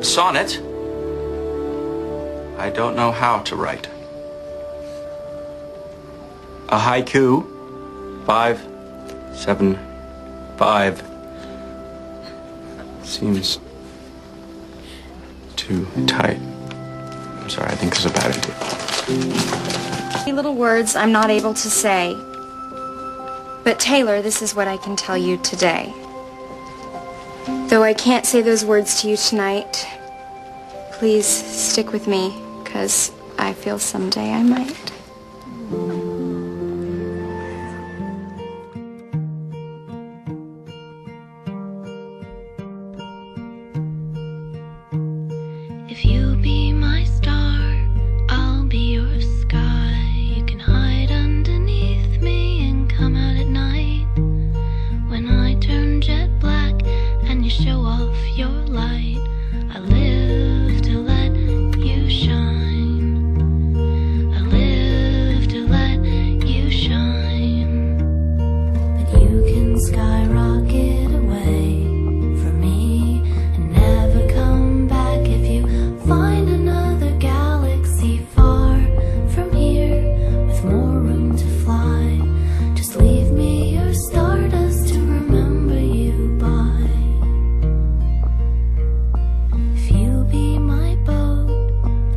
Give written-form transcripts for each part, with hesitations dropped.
sonnet. I don't know how to write. A haiku. 5, 7, 5. Seems too tight. I'm sorry, I think this is a bad idea. Little words I'm not able to say. But Taylor, this is what I can tell you today. Though I can't say those words to you tonight, please stick with me, 'cause I feel someday I might. If you be my star, I'll be your sky. You can hide underneath me and come out at night. When I turn jet black and you show off your light, I live to let you shine. I live to let you shine. But you can skyrocket away from me and never come back if you find another galaxy far from here with more room to fly. Just leave me your stardust to remember you by. If you be my boat,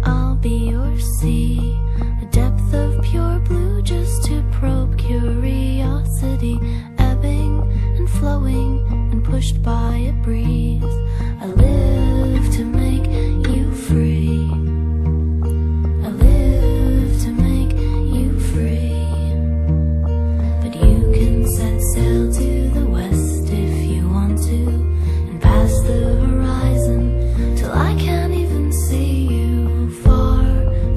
I'll be your sea. A depth of pure blue just to probe curiosity, ebbing and flowing and pushed by a breeze. I live to make you free. I live to make you free. But you can set sail to the west if you want to, and past the horizon till I can't even see you. Far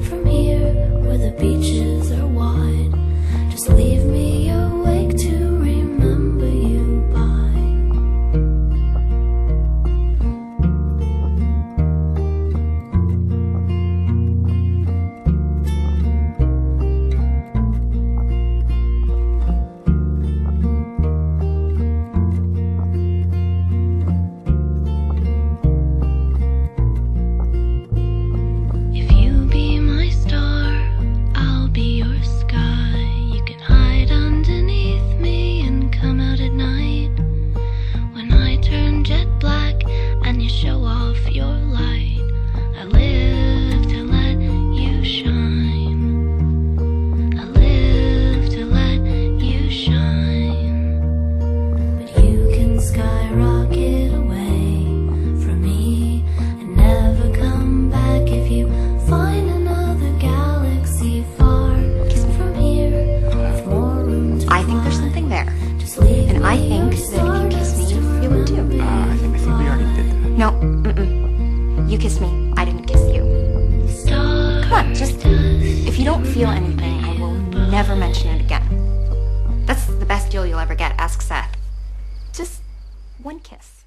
from here where the beaches are wide, just leave me awake to remember you by. If you be my star, I'll be your sky. You can hide underneath me and come out at night. When I turn jet black and you show off your light, I live to let you shine. I live to let you shine. But you can skyrocket away from me and never come back if you find another galaxy far from here with more room to I think there's fly. something there. Just leave And I me think your that if you kiss me, you feel it too. I think we already did that. No, you kissed me. I didn't kiss you. Come on, just... If you don't feel anything, I will never mention it again. That's the best deal you'll ever get. Ask Seth. Just one kiss.